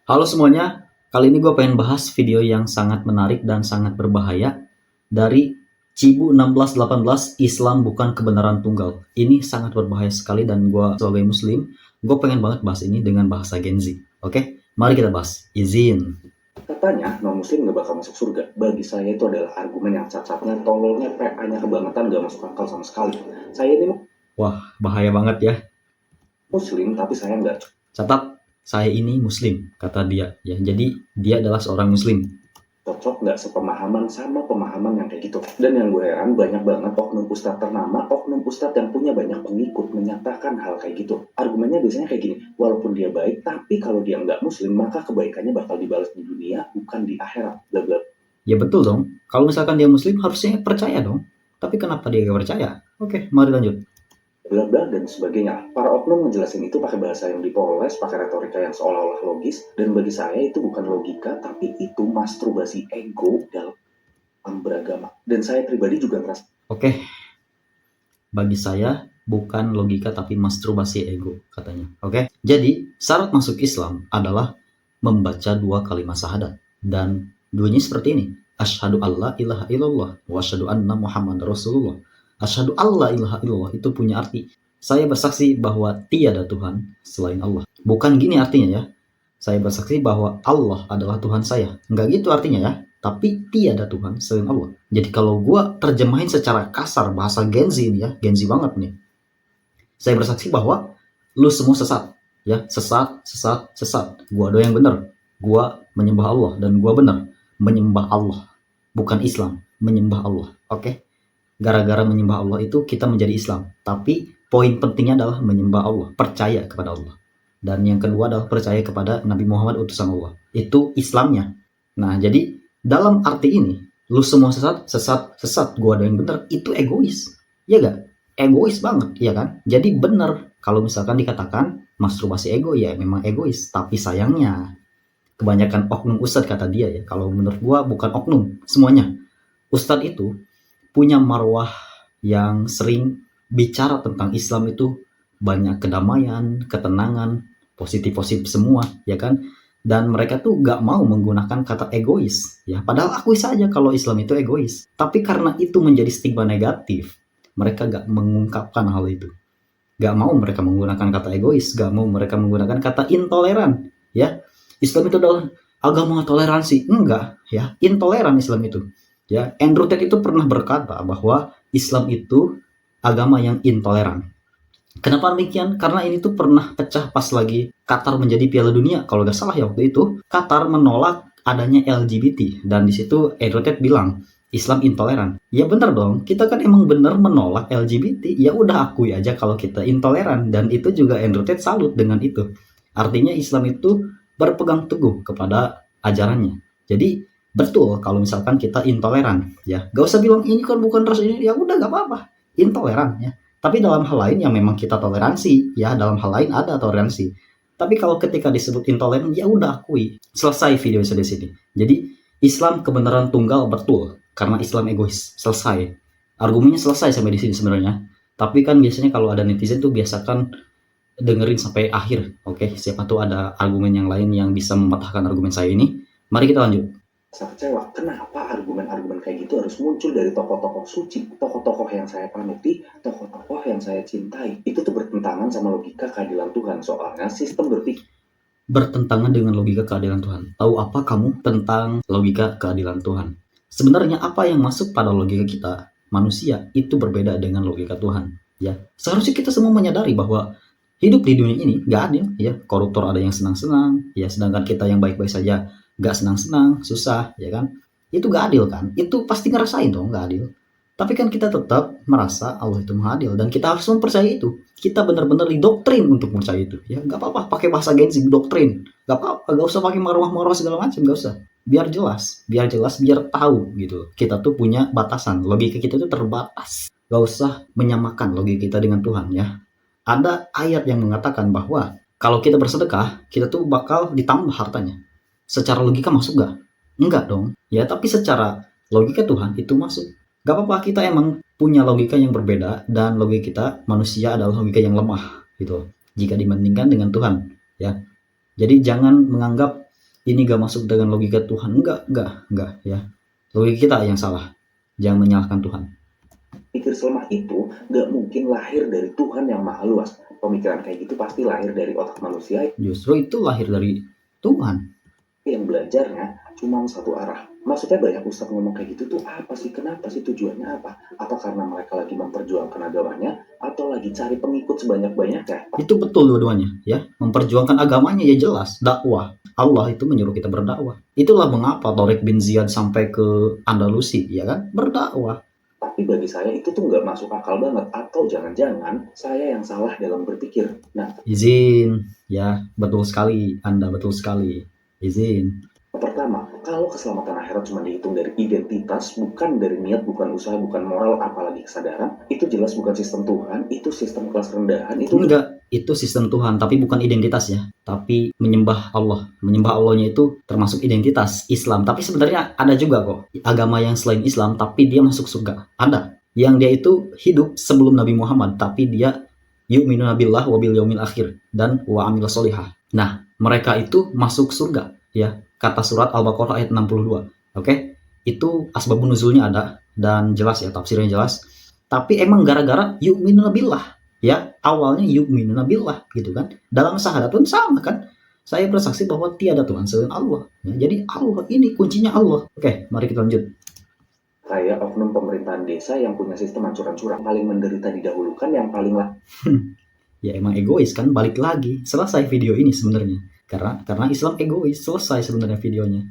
Halo semuanya, kali ini gue pengen bahas video yang sangat menarik dan sangat berbahaya dari Cibu 1618, Islam bukan kebenaran tunggal. Ini sangat berbahaya sekali dan gue sebagai muslim, gue pengen banget bahas ini dengan bahasa Gen Z. Oke, mari kita bahas. Izin. Katanya non-muslim nggak bakal masuk surga. Bagi saya itu adalah argumen yang cacatnya, tololnya, PA-nya kebangetan, nggak masuk akal sama sekali. Saya ini Wah, bahaya banget ya. muslim, tapi saya nggak Catat, saya ini muslim, kata dia. Ya, jadi dia adalah seorang muslim. cocok, nggak sepemahaman sama pemahaman yang kayak gitu. Dan yang gue heran, banyak banget oknum ustadz ternama, oknum ustadz yang punya banyak pengikut menyatakan hal kayak gitu. Argumennya biasanya kayak gini, walaupun dia baik, tapi kalau dia nggak muslim, maka kebaikannya bakal dibalas di dunia, bukan di akhirat. Bla bla. Ya betul dong, kalau misalkan dia muslim harusnya percaya dong. Tapi kenapa dia gak percaya? Oke, mari lanjut. Bla bla dan sebagainya. Para oknum ngejelasin itu pakai bahasa yang dipoles, pakai retorika yang seolah-olah logis, dan bagi saya itu bukan logika, tapi itu masturbasi ego dalam beragama. Dan saya pribadi juga ngerasa Oke, bagi saya bukan logika tapi masturbasi ego katanya. Oke, jadi syarat masuk Islam adalah membaca 2 kalimat syahadat dan bunyinya seperti ini: asyhadu alla ilaha illallah wa asyhadu anna muhammad rasulullah. Asyhadu alla ilaha illallah itu punya arti saya bersaksi bahwa tiada Tuhan selain Allah. Bukan gini artinya ya, saya bersaksi bahwa Allah adalah Tuhan saya. Enggak gitu artinya ya. Tapi tiada Tuhan selain Allah. Jadi kalau gue terjemahin secara kasar bahasa Gen Z ini ya, Gen Z banget nih. Saya bersaksi bahwa lu semua sesat. Ya, sesat, sesat, sesat. Gue doang yang benar. Gue menyembah Allah dan gue benar menyembah Allah. Bukan Islam, menyembah Allah. Oke? Gara-gara menyembah Allah itu kita menjadi Islam. Tapi poin pentingnya adalah menyembah Allah, percaya kepada Allah. Dan yang kedua adalah percaya kepada Nabi Muhammad utusan Allah. Itu Islamnya. Nah, jadi dalam arti ini, lu semua sesat, sesat, sesat, gua ada yang benar, itu egois. Iya gak? Egois banget, ya kan? Jadi benar kalau misalkan dikatakan masturbasi ego, ya memang egois. Tapi sayangnya, kebanyakan oknum ustadz kata dia ya, kalau menurut gua bukan oknum, semuanya. Ustadz itu punya marwah yang sering bicara tentang Islam itu banyak kedamaian, ketenangan, positif-positif semua, ya kan? Dan mereka tuh gak mau menggunakan kata egois, ya. Padahal akui saja kalau Islam itu egois. Tapi karena itu menjadi stigma negatif, mereka gak mengungkapkan hal itu. Gak mau mereka menggunakan kata egois, gak mau mereka menggunakan kata intoleran, ya. Islam itu adalah agama toleransi, enggak, ya. Intoleran Islam itu. Ya, Andrew Tate itu pernah berkata bahwa Islam itu agama yang intoleran. Kenapa demikian? Karena ini tuh pernah pecah pas lagi Qatar menjadi Piala Dunia. Kalau nggak salah ya waktu itu, Qatar menolak adanya LGBT. Dan di situ Andrew Tate bilang, Islam intoleran. Ya bener dong, kita kan emang bener menolak LGBT. Ya udah akui aja kalau kita intoleran. Dan itu juga Andrew Tate salut dengan itu. Artinya Islam itu berpegang teguh kepada ajarannya. Jadi betul kalau misalkan kita intoleran, ya gak usah bilang ini kan bukan ras ini, ya udah gak apa-apa, intoleran ya. Tapi dalam hal lain yang memang kita toleransi, ya dalam hal lain ada toleransi. Tapi kalau ketika disebut intoleran, ya udah akui. Selesai video saya di sini. Jadi Islam kebenaran tunggal betul karena Islam egois. Selesai. Argumennya selesai sampai di sini sebenarnya. Tapi kan biasanya kalau ada netizen tuh biasakan dengerin sampai akhir. Oke, siapa tuh ada argumen yang lain yang bisa mematahkan argumen saya ini. Mari kita lanjut. saya kecewa. Kenapa argumen-argumen kayak gitu harus muncul dari tokoh-tokoh suci, tokoh-tokoh yang saya panuti, tokoh-tokoh yang saya cintai? Itu tuh bertentangan sama logika keadilan Tuhan. Soalnya sistem berpikir bertentangan dengan logika keadilan Tuhan. Tahu apa kamu tentang logika keadilan Tuhan? Sebenarnya apa yang masuk pada logika kita manusia itu berbeda dengan logika Tuhan. Ya, seharusnya kita semua menyadari bahwa hidup di dunia ini gak adil. Ya, koruptor ada yang senang-senang. Ya, sedangkan kita yang baik-baik saja gak senang-senang, susah, ya kan? Itu gak adil kan? Itu pasti ngerasain dong gak adil. Tapi kan kita tetap merasa Allah itu maha adil dan kita harus mempercayai itu. Kita benar-benar didoktrin untuk percaya itu. Ya nggak apa-apa pakai bahasa Gen Z, doktrin. Nggak apa-apa, nggak usah pakai marwah-marwah segala macam, nggak usah. Biar jelas, biar tahu gitu. Kita tuh punya batasan, logika kita tuh terbatas. Nggak usah menyamakan logika kita dengan Tuhan ya. Ada ayat yang mengatakan bahwa kalau kita bersedekah, kita tuh bakal ditambah hartanya. Secara logika masuk nggak? Enggak dong. Ya tapi secara logika Tuhan itu masuk. Gak apa-apa, kita emang punya logika yang berbeda dan logika kita manusia adalah logika yang lemah gitu jika dibandingkan dengan Tuhan ya. Jadi jangan menganggap ini gak masuk dengan logika Tuhan. Enggak ya. Logika kita yang salah. Jangan menyalahkan Tuhan. Pikir selemah itu nggak mungkin lahir dari Tuhan yang maha luas. Pemikiran kayak gitu pasti lahir dari otak manusia Justru itu lahir dari Tuhan. yang belajarnya cuma satu arah. Maksudnya banyak ustadz ngomong kayak gitu tuh apa sih? Kenapa sih, tujuannya apa? Apa karena mereka lagi memperjuangkan agamanya atau lagi cari pengikut sebanyak-banyaknya? Itu betul dua-duanya ya. Memperjuangkan agamanya ya jelas, dakwah. Allah itu menyuruh kita berdakwah. Itulah mengapa Tariq bin Ziyad sampai ke Andalusi, ya kan? Berdakwah. Tapi bagi saya itu tuh nggak masuk akal banget. Atau jangan-jangan saya yang salah dalam berpikir. Nah, Izin, ya betul sekali. Anda betul sekali. Izin. pertama, kalau keselamatan akhirat cuma dihitung dari identitas, bukan dari niat, bukan usaha, bukan moral, apalagi kesadaran, itu jelas bukan sistem Tuhan, itu sistem kelas rendahan, itu Enggak, itu sistem Tuhan, tapi bukan identitas ya. Tapi menyembah Allah. Menyembah Allahnya itu termasuk identitas Islam. Tapi sebenarnya ada juga kok agama yang selain Islam, tapi dia masuk surga. Ada. Yang dia itu hidup sebelum Nabi Muhammad, tapi dia yu'minuna billah wa bil yaumil akhir dan wa amil solihah. Nah, mereka itu masuk surga ya. Kata surat Al-Baqarah ayat 62. Oke? Itu asbabun nuzulnya ada dan jelas ya, tafsirnya jelas. Tapi emang gara-gara yu'minuna billah. Ya, awalnya yu'minuna billah gitu kan. Dalam syahadat pun sama kan. Saya bersaksi bahwa tiada Tuhan selain Allah. Ya, jadi Allah ini kuncinya Allah. Oke, mari kita lanjut. kayak oknum pemerintahan desa yang punya sistem ancur-ancuran, paling menderita didahulukan, yang paling Ya emang egois kan, balik lagi. Selesai video ini sebenarnya. Karena Islam egois, selesai sebenarnya videonya.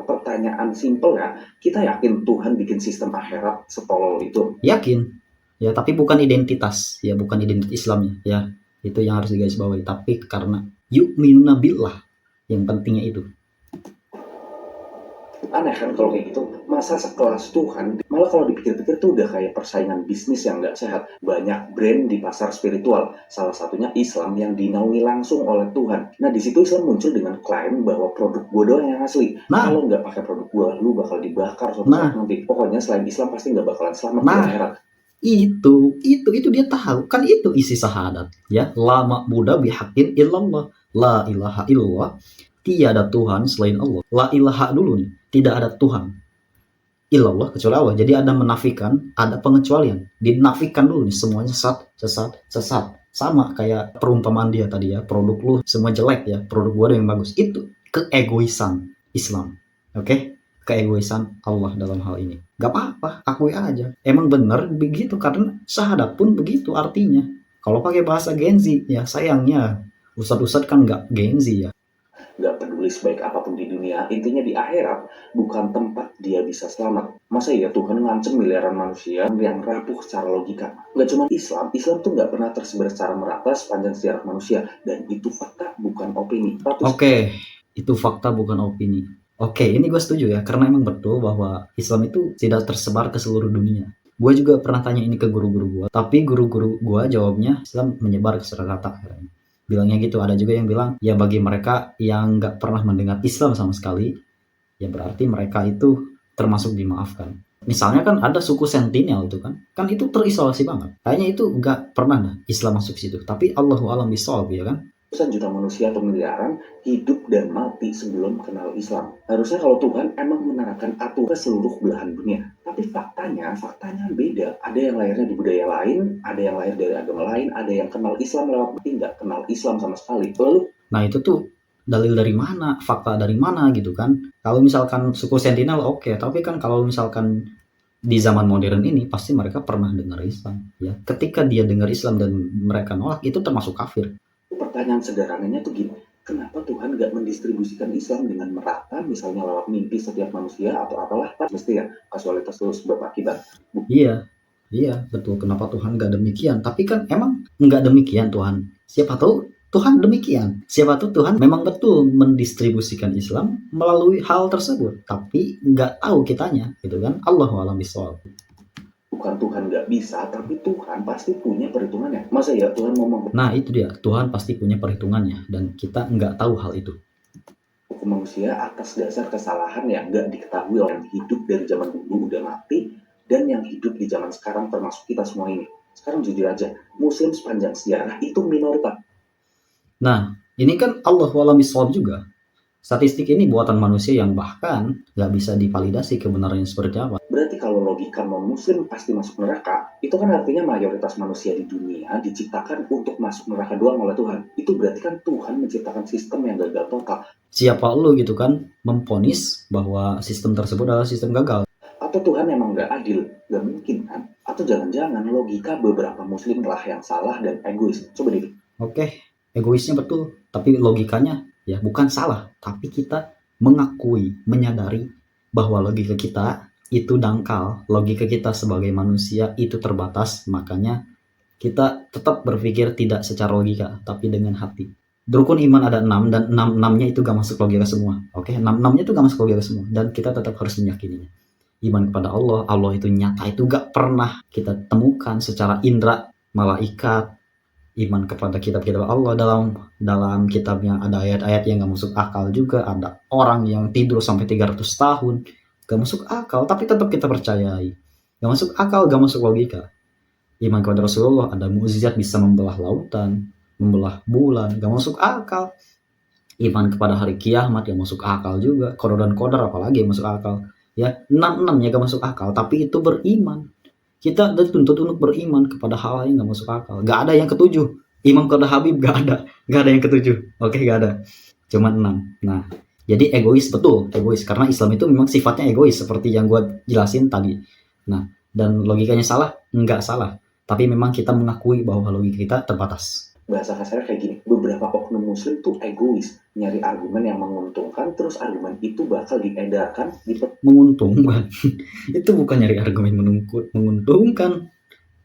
pertanyaan simpel ya, kita yakin Tuhan bikin sistem akhirat setolol itu? Yakin. Ya, tapi bukan identitas. Ya, bukan identitas Islamnya. Ya, itu yang harus digarisbawahi. Tapi karena yu'minuna billah. Yang pentingnya itu. Aneh kan kalau kayak gitu, masa sekelas Tuhan, malah kalau dipikir-pikir tuh udah kayak persaingan bisnis yang nggak sehat. Banyak brand di pasar spiritual, salah satunya Islam yang dinaungi langsung oleh Tuhan. Nah di situ Islam muncul dengan klaim bahwa produk gue doang yang asli. Nah. Kalau nggak pakai produk gue, lu bakal dibakar suatu Nah. saat nanti. Pokoknya selain Islam pasti nggak bakalan selamat di Nah. akhirat. Itu dia tahu. Kan itu isi syahadat. Ya, la ma'budu bihaqqin illallah. La ilaha illallah. Tiada Tuhan selain Allah. La ilaha dulu nih. Tidak ada Tuhan illallah kecuali Allah. Jadi ada menafikan, ada pengecualian. Dinafikan dulu nih, semuanya sesat. Sama kayak perumpamaan dia tadi ya, produk lu semua jelek ya, produk gua ada yang bagus. Itu keegoisan Islam. Oke? Keegoisan Allah dalam hal ini. Gak apa-apa, akui aja. Emang bener begitu, karena syahadat pun begitu artinya. Kalau pakai bahasa Gen Z, ya sayangnya ustadz-ustadz kan gak Gen Z ya. Gak peduli sebaik apapun di dunia, intinya di akhirat bukan tempat dia bisa selamat. Masa ya Tuhan ngancem miliaran manusia yang rapuh secara logika? Gak cuma Islam tuh gak pernah tersebar secara merata sepanjang sejarah manusia. Dan itu fakta, bukan opini. Oke, itu fakta bukan opini. Oke, ini gue setuju ya, karena emang betul bahwa Islam itu tidak tersebar ke seluruh dunia. Gue juga pernah tanya ini ke guru-guru gue, tapi guru-guru gue jawabnya Islam menyebar ke seluruh rata. Bilangnya gitu. Ada juga yang bilang ya bagi mereka yang nggak pernah mendengar Islam sama sekali, ya berarti mereka itu termasuk dimaafkan. Misalnya kan ada suku Sentinel itu kan itu terisolasi banget. Kayaknya itu nggak pernah Islam masuk situ. Tapi Allahu a'lam bishawab ya kan. Ratusan juta manusia atau miliaran hidup dan mati sebelum kenal Islam. Harusnya kalau Tuhan emang menerapkan aturan ke seluruh belahan dunia. Tapi faktanya beda. Ada yang lahirnya di budaya lain, ada yang lahir dari agama lain, ada yang kenal Islam lewat berarti nggak kenal Islam sama sekali. Lalu, nah itu tuh dalil dari mana, fakta dari mana gitu kan. Kalau misalkan suku Sentinel oke, tapi kan kalau misalkan di zaman modern ini pasti mereka pernah dengar Islam ya. Ketika dia dengar Islam dan mereka nolak, itu termasuk kafir. pertanyaan sederhananya tuh gini, kenapa Tuhan nggak mendistribusikan Islam dengan merata, misalnya lewat mimpi setiap manusia atau apalah? Mesti ya, kasualitas terus sebab akibat. Iya, betul. Kenapa Tuhan nggak demikian? Tapi kan emang nggak demikian Tuhan. Siapa tahu Tuhan demikian. Siapa tahu Tuhan memang betul mendistribusikan Islam melalui hal tersebut. Tapi nggak tahu kitanya, gitu kan? Allahu a'lam bishawab. Bukan Tuhan nggak bisa, tapi Tuhan pasti punya perhitungannya. Masa ya Tuhan ngomong? Nah itu dia, Tuhan pasti punya perhitungannya dan kita nggak tahu hal itu. Hukum manusia atas dasar kesalahan yang nggak diketahui oleh yang hidup dari zaman dulu udah mati dan yang hidup di zaman sekarang termasuk kita semua ini. Sekarang jujur aja, Muslim sepanjang sejarah itu minoritas. Nah ini kan Allahu a'lam bishawab juga. Statistik ini buatan manusia yang bahkan nggak bisa divalidasi kebenarannya seperti apa. Berarti kalau logika non-muslim pasti masuk neraka, itu kan artinya mayoritas manusia di dunia diciptakan untuk masuk neraka doang oleh Tuhan. Itu berarti kan Tuhan menciptakan sistem yang gagal total. Siapa lu gitu kan memponis bahwa sistem tersebut adalah sistem gagal? Atau Tuhan emang nggak adil? Nggak mungkin kan? Atau jangan-jangan logika beberapa muslim lah yang salah dan egois? Coba deh. Oke, egoisnya betul, tapi logikanya ya bukan salah, tapi kita mengakui, menyadari bahwa logika kita itu dangkal, logika kita sebagai manusia itu terbatas, makanya kita tetap berpikir tidak secara logika, tapi dengan hati. Rukun iman ada 6 dan 6-6-nya itu gak masuk logika semua. Oke, 6-6-nya itu gak masuk logika semua dan kita tetap harus meyakininya. Iman kepada Allah, Allah itu nyata, itu gak pernah kita temukan secara indera, malaikat, iman kepada kitab-kitab Allah, dalam kitabnya ada ayat-ayat yang gak masuk akal juga, ada orang yang tidur sampai 300 tahun, gak masuk akal, tapi tetap kita percayai. Gak masuk akal, gak masuk logika. Iman kepada Rasulullah, ada mukjizat bisa membelah lautan, membelah bulan, gak masuk akal. Iman kepada hari kiamat yang masuk akal juga, qadar dan qadar apalagi yang masuk akal. Ya, 6-6-nya gak masuk akal, tapi itu beriman. Kita dituntut untuk beriman kepada hal yang gak masuk akal. Gak ada yang ketujuh. Imam kepada Habib gak ada. Gak ada yang ketujuh. Oke, gak ada. Cuma 6. Nah, jadi egois, betul. Egois. Karena Islam itu memang sifatnya egois. Seperti yang gue jelasin tadi. Nah, dan logikanya salah? Enggak salah. Tapi memang kita mengakui bahwa logika kita terbatas. Bahasa kasarnya kayak gini, beberapa oknum muslim tuh egois, nyari argumen yang menguntungkan, terus argumen itu bakal diedarkan di menguntungkan. Itu bukan nyari argumen menguntungkan.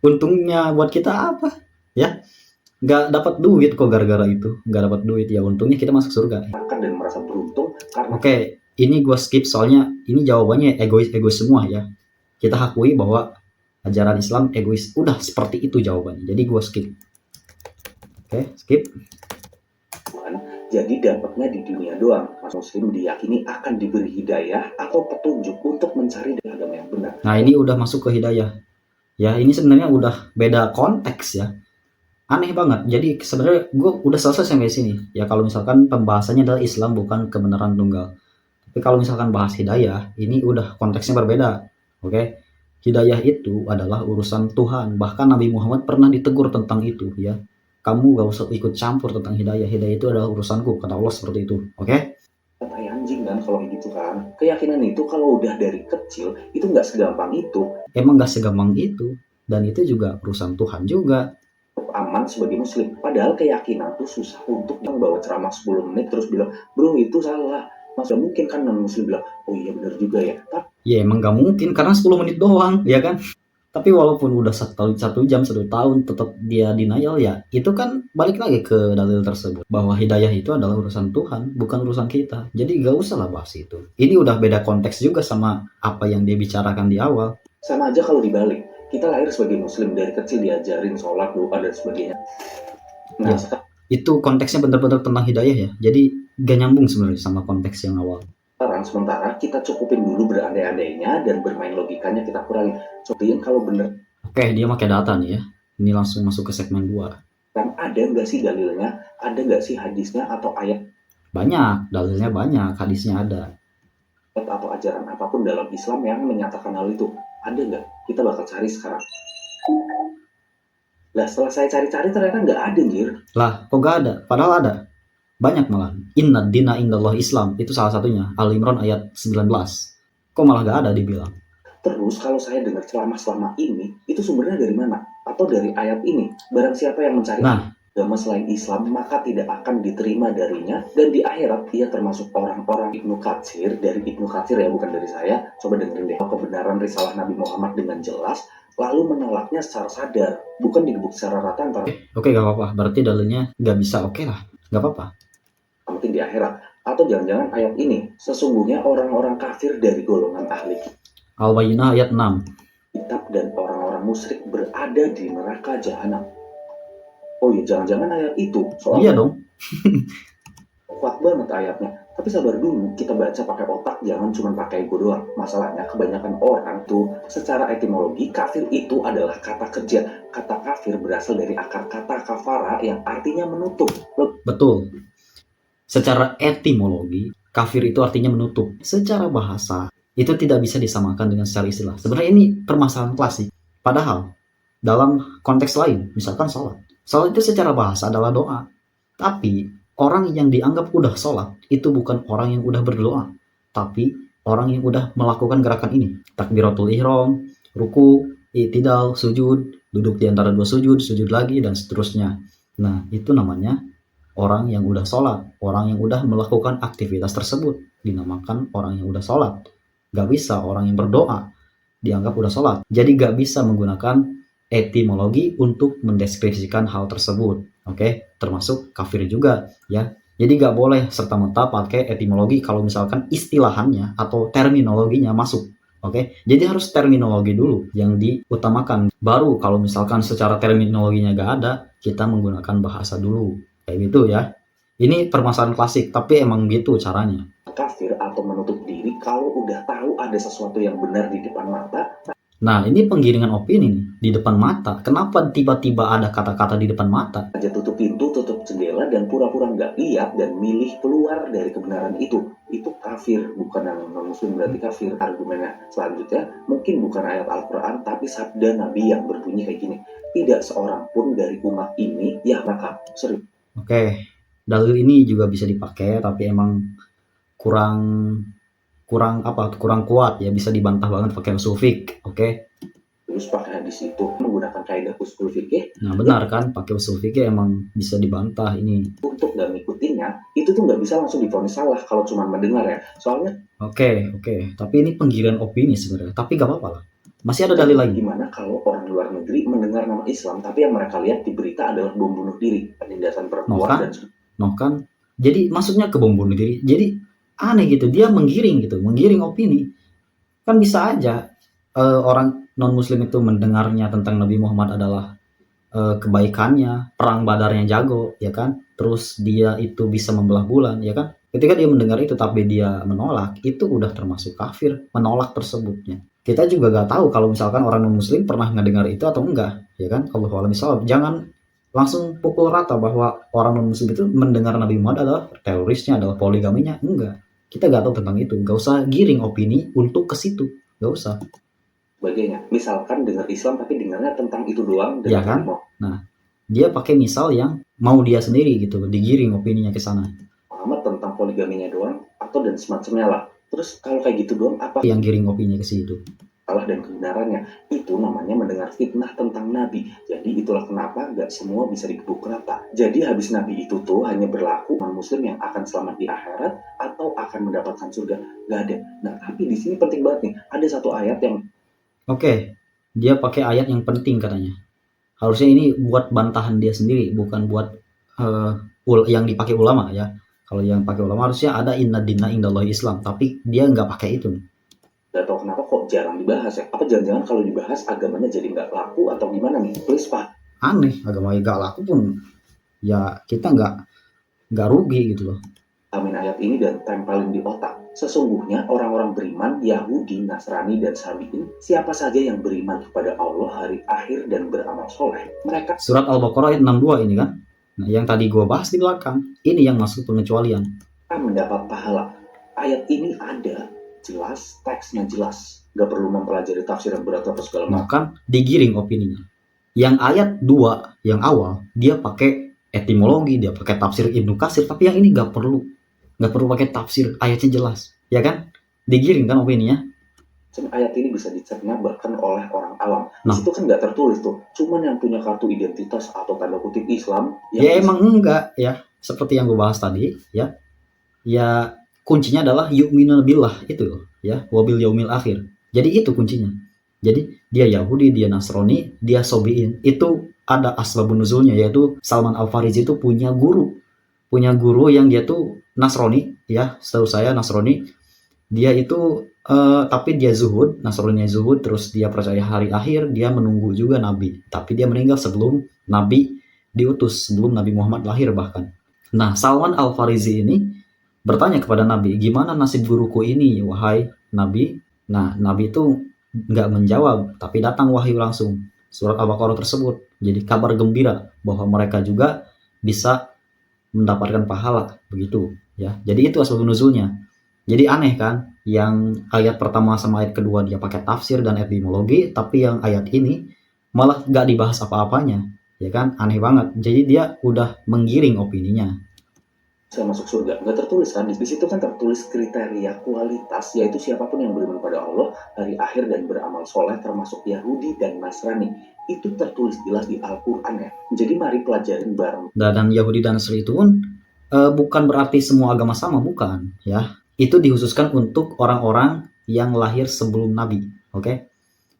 Untungnya buat kita apa? Ya, nggak dapat duit kok gara-gara itu. Nggak dapat duit, ya untungnya kita masuk surga. dan merasa beruntung karena Oke, ini gue skip soalnya ini jawabannya egois semua ya. Kita akui bahwa ajaran Islam egois. Udah seperti itu jawabannya. Jadi gue skip. Oke, skip. Jadi dapatnya di dunia doang. Mas muslim diyakini akan diberi hidayah atau petunjuk untuk mencari agama yang benar. Nah, ini udah masuk ke hidayah. Ya, ini sebenarnya udah beda konteks ya. Aneh banget. Jadi sebenarnya gue udah selesai sampai sini. Ya kalau misalkan pembahasannya adalah Islam bukan kebenaran tunggal. Tapi kalau misalkan bahas hidayah, ini udah konteksnya berbeda. Oke. Hidayah itu adalah urusan Tuhan. Bahkan Nabi Muhammad pernah ditegur tentang itu ya. Kamu gak usah ikut campur tentang hidayah. Hidayah itu adalah urusanku, kata Allah seperti itu. Oke? Tai anjing kan kalau gitu kan. Keyakinan itu kalau udah dari kecil itu nggak segampang itu. Emang gak segampang itu. Dan itu juga urusan Tuhan juga. Aman sebagai muslim. Padahal keyakinan tuh susah untuk yang bawa ceramah 10 menit terus bilang, bro itu salah. Masa mungkin kan non muslim bilang, oh iya benar juga ya. Ya emang gak mungkin karena 10 menit doang, ya kan? Tapi walaupun udah 1 jam, 1 tahun tetap dia denial ya, itu kan balik lagi ke dalil tersebut. Bahwa hidayah itu adalah urusan Tuhan, bukan urusan kita. Jadi gak usah lah bahas itu. Ini udah beda konteks juga sama apa yang dia bicarakan di awal. Sama aja kalau dibalik. Kita lahir sebagai muslim, dari kecil diajarin sholat, doa, dan sebagainya. Nah, ya, itu konteksnya benar-benar tentang hidayah ya. Jadi gak nyambung sebenarnya sama konteks yang awal. Sementara kita cukupin dulu berandai-andainya dan bermain logikanya kita kurangin. Cobain kalau bener. Oke, dia pakai data nih ya. Ini langsung masuk ke segmen 2. Dan ada nggak sih dalilnya? Ada nggak sih hadisnya atau ayat? Banyak, dalilnya banyak, hadisnya ada. Atau ajaran apapun dalam Islam yang menyatakan hal itu. Ada nggak? Kita bakal cari sekarang. Lah setelah saya cari-cari ternyata nggak ada, anjir. Lah, kok gak ada? Padahal ada. Banyak malah. Inna dina indallah Islam. Itu salah satunya. Al-Imran ayat 19. Kok malah gak ada dibilang? Terus kalau saya dengar ceramah selama ini, itu sumbernya dari mana? Atau dari ayat ini? Barang siapa yang mencari agama selain Islam, maka tidak akan diterima darinya. Dan di akhirat, ia termasuk orang-orang Ibnu Katsir. Dari Ibnu Katsir ya, bukan dari saya. Coba dengerin deh. Kebenaran risalah Nabi Muhammad dengan jelas, lalu menolaknya secara sadar. Bukan digebuk secara rata antara. Oke, gak apa-apa. Berarti dalilnya gak bisa oke lah. Gak apa-apa. Mungkin di akhirat. Atau jangan-jangan ayat ini, sesungguhnya orang-orang kafir dari golongan ahli Al-Bayyinah ayat 6. kitab dan orang-orang musyrik berada di neraka jahanam. Oh iya, jangan-jangan ayat itu soal Iya dong. kuat banget ayatnya. Tapi sabar dulu, kita baca pakai otak, jangan cuma pakai ego doang. Masalahnya kebanyakan orang tuh secara etimologi kafir itu adalah kata kerja. Kata kafir berasal dari akar kata kafara yang artinya menutup. Betul. Secara etimologi, Kafir itu artinya menutup. Secara bahasa, itu tidak bisa disamakan dengan secara istilah. Sebenarnya ini permasalahan klasik. Padahal, dalam konteks lain, misalkan sholat. Sholat itu secara bahasa adalah doa. Tapi, orang yang dianggap udah sholat, itu bukan orang yang udah berdoa. Tapi, orang yang udah melakukan gerakan ini. Takbiratul ihram, ruku, i'tidal, sujud, duduk di antara dua sujud, sujud lagi, dan seterusnya. Nah, itu namanya orang yang udah sholat, orang yang udah melakukan aktivitas tersebut, dinamakan orang yang udah sholat. Gak bisa orang yang berdoa dianggap udah sholat. Jadi gak bisa menggunakan etimologi untuk mendeskripsikan hal tersebut. Oke, termasuk kafir juga ya. Jadi gak boleh serta-merta pakai etimologi kalau misalkan istilahannya atau terminologinya masuk. Oke, jadi harus terminologi dulu yang diutamakan. Baru kalau misalkan secara terminologinya gak ada, kita menggunakan bahasa dulu. Kayak gitu ya. Ini permasalahan klasik, tapi emang gitu caranya. Kafir atau menutup diri kalau udah tahu ada sesuatu yang benar di depan mata. Nah, ini penggiringan opini nih, di depan mata. Kenapa tiba-tiba ada kata-kata di depan mata? Aja tutup pintu, tutup jendela, dan pura-pura nggak lihat dan milih keluar dari kebenaran itu. Itu kafir, bukan yang non-muslim berarti kafir. Argumennya selanjutnya, mungkin bukan ayat Al-Quran, tapi sabda Nabi yang berbunyi kayak gini. Tidak seorang pun dari umat ini, ya maka, serius. Oke, dalil ini juga bisa dipakai, tapi emang kurang kuat ya, bisa dibantah banget pakai usul fiqh. Oke. Terus pakai hadis itu menggunakan kaidah usul fikih. Nah, benar kan, pakai usul fiqh emang bisa dibantah ini. Untuk nggak ngikutinnya, itu tuh nggak bisa langsung divonis salah kalau cuma mendengar ya. Soalnya Oke, tapi ini penggiringan opini sebenarnya, tapi gak apa-apa lah. Masih ada dalil lagi. gimana kalau orang luar negeri mendengar nama Islam, tapi yang mereka lihat di berita adalah bom bunuh diri, penindasan perempuan, dan jadi maksudnya ke bom bunuh diri. Jadi aneh gitu, dia menggiring opini. Kan bisa aja orang non muslim itu mendengarnya tentang Nabi Muhammad adalah kebaikannya, perang Badarnya jago, ya kan? Terus dia itu bisa membelah bulan, ya kan? Ketika dia mendengar itu tapi dia menolak, itu udah termasuk kafir, menolak tersebutnya. Kita juga gak tahu kalau misalkan orang non muslim pernah ngedengar itu atau enggak, ya kan? Allahu a'lam bishawab. Jangan langsung pukul rata bahwa orang non muslim itu mendengar Nabi Muhammad adalah terorisnya, adalah poligaminya. Enggak, kita gak tahu tentang itu. Gak usah giring opini untuk ke situ, gak usah. Sebagainya. Misalkan dengar Islam tapi dengarnya tentang itu doang. Ya kan? Nah, dia pakai misal yang mau dia sendiri gitu, digiring opininya ke sana. Muhammad tentang poligaminya doang atau dan semacamnya lah. Terus kalau kayak gitu doang, apa yang giring opininya ke situ? Salah dan kebenarannya, itu namanya mendengar fitnah tentang Nabi. Jadi itulah kenapa nggak semua bisa dipukul rata. Jadi habis Nabi itu tuh hanya berlaku non muslim yang akan selamat di akhirat atau akan mendapatkan surga. Nggak ada. Nah tapi di sini penting banget nih, ada satu ayat yang Oke, dia pakai ayat yang penting katanya. Harusnya ini buat bantahan dia sendiri, bukan buat yang dipakai ulama ya. Kalau yang pakai ulama harusnya ada inna dinna indallahi Islam, tapi dia nggak pakai itu. Gak tau kenapa kok jarang dibahas ya. Apa jangan-jangan kalau dibahas agamanya jadi nggak laku atau gimana nih? Please Pak. Aneh, agama nggak laku pun ya kita nggak rugi gitu loh. Amin ayat ini dan tempelin di otak. Sesungguhnya orang-orang beriman, Yahudi, Nasrani, dan Sabi'in, siapa saja yang beriman kepada Allah hari akhir dan beramal soleh, mereka Surat Al-Baqarah ayat 62 ini kan. Nah, yang tadi gue bahas di belakang, ini yang masuk pengecualian. mendapat pahala. Ayat ini ada, jelas, teksnya jelas. Gak perlu mempelajari tafsir yang berat apa segala macam. Kan digiring opininya. Yang ayat 2, yang awal, dia pakai etimologi, dia pakai tafsir Ibnu Katsir, tapi yang ini gak perlu pakai tafsir, ayatnya jelas, ya kan? Digiring kan opininya. Ayat ini bisa dicerna bahkan oleh orang awam. Di situ kan nggak tertulis tuh, cuman yang punya kartu identitas atau tanda kutip Islam. Ya emang enggak ya, seperti yang gue bahas tadi ya. Ya kuncinya adalah yu'minu billah itu loh, ya, wabil yaumil akhir. Jadi itu kuncinya. Jadi dia Yahudi, dia Nasrani, dia Sobiin. Itu ada asbabun nuzulnya, yaitu Salman Al-Farisi itu punya guru yang dia tuh Nasrani ya, setahu saya Nasrani. Dia itu tapi dia zuhud, Nasrani zuhud, terus dia percaya hari akhir, dia menunggu juga Nabi. Tapi dia meninggal sebelum Nabi diutus, sebelum Nabi Muhammad lahir bahkan. Nah, Salman Al-Farisi ini bertanya kepada Nabi, gimana nasib guruku ini, wahai Nabi? Nah, Nabi itu nggak menjawab, tapi datang wahyu langsung. Surat Al-Baqarah tersebut. Jadi kabar gembira bahwa mereka juga bisa mendapatkan pahala, begitu ya. Jadi itu asbabun nuzulnya. Jadi aneh kan, yang ayat pertama sama ayat kedua dia pakai tafsir dan etimologi, tapi yang ayat ini malah gak dibahas apa-apanya, ya kan? Aneh banget. Jadi dia udah menggiring opininya. Bisa masuk surga, nggak tertulis kan? Di situ kan tertulis kriteria kualitas, yaitu siapapun yang beriman pada Allah, hari akhir dan beramal soleh, termasuk Yahudi dan Nasrani. Itu tertulis jelas di Al-Quran ya. Jadi mari pelajarin bareng. Dan Yahudi dan Nasrani itu pun bukan berarti semua agama sama, bukan, ya. Itu dikhususkan untuk orang-orang yang lahir sebelum Nabi, oke?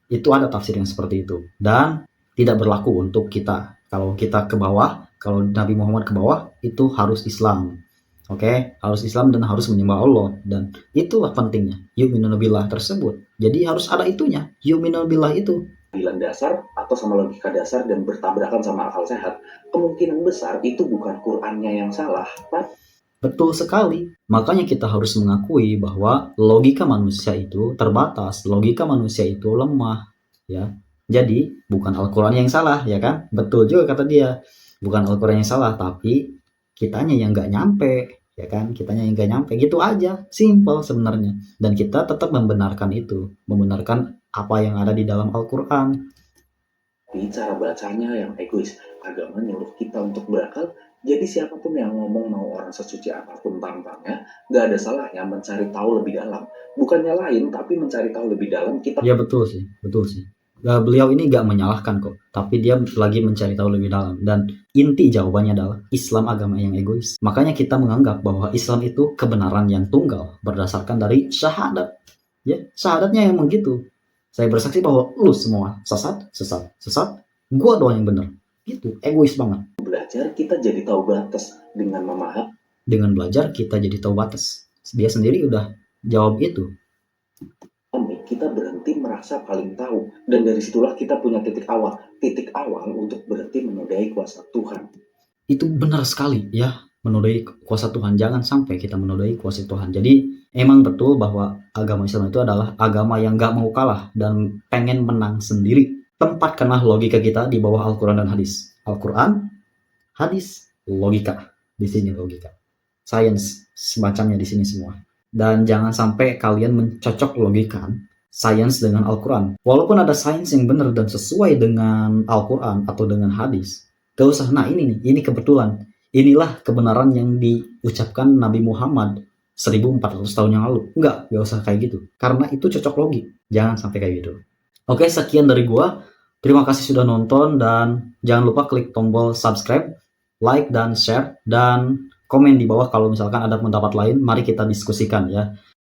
Itu ada tafsir yang seperti itu. Dan tidak berlaku untuk kita. Kalau kita ke bawah, kalau Nabi Muhammad ke bawah, itu harus Islam. Oke, harus Islam dan harus menyembah Allah. Dan itulah pentingnya, yu'minuna billah tersebut. Jadi harus ada itunya, yu'minuna billah itu. Keadilan dasar atau sama logika dasar dan bertabrakan sama akal sehat, kemungkinan besar itu bukan Qur'annya yang salah, tapi Betul sekali. Makanya kita harus mengakui bahwa logika manusia itu terbatas, logika manusia itu lemah, ya. Jadi bukan Al-Quran yang salah, ya kan? Betul juga kata dia. Bukan Al-Quran yang salah, tapi kitanya yang nggak nyampe, ya kan? Kitanya yang nggak nyampe, gitu aja. Simple sebenarnya. Dan kita tetap membenarkan itu, membenarkan apa yang ada di dalam Al-Quran. cara bacanya yang egois. Agama nyuruh kita untuk berakal, jadi siapapun yang ngomong mau orang sesuci apapun tampangnya, nggak ada salahnya mencari tahu lebih dalam. Bukannya lain, tapi mencari tahu lebih dalam kita. Ya betul sih, betul sih. Beliau ini gak menyalahkan kok, tapi dia lagi mencari tahu lebih dalam. Dan inti jawabannya adalah Islam agama yang egois. Makanya kita menganggap bahwa Islam itu kebenaran yang tunggal berdasarkan dari syahadat. Ya, syahadatnya emang gitu. Saya bersaksi bahwa lu semua sesat, sesat, sesat. Gua doang yang benar. Gitu, egois banget. Belajar kita jadi tahu batas dengan memahami. Dengan belajar kita jadi tahu batas. Dia sendiri udah jawab itu. Kita berhenti merasa paling tahu, dan dari situlah kita punya titik awal untuk berhenti menodai kuasa Tuhan. Itu benar sekali ya, menodai kuasa Tuhan. Jangan sampai kita menodai kuasa Tuhan. Jadi emang betul bahwa agama Islam itu adalah agama yang gak mau kalah dan pengen menang sendiri. Tempatkanlah logika kita di bawah Al-Quran dan hadis. Al-Quran, hadis, logika. Di sini logika. Sains semacamnya di sini semua. Dan jangan sampai kalian mencocok logikan sains dengan Al-Quran. Walaupun ada sains yang benar dan sesuai dengan Al-Quran atau dengan hadis, gak usah, nah ini kebetulan. Inilah kebenaran yang diucapkan Nabi Muhammad 1400 tahun yang lalu. Gak usah kayak gitu. Karena itu cocok logi. Jangan sampai kayak gitu. Oke, sekian dari gua. Terima kasih sudah nonton dan jangan lupa klik tombol subscribe, like, dan share. Dan komen di bawah kalau misalkan ada pendapat lain. Mari kita diskusikan ya.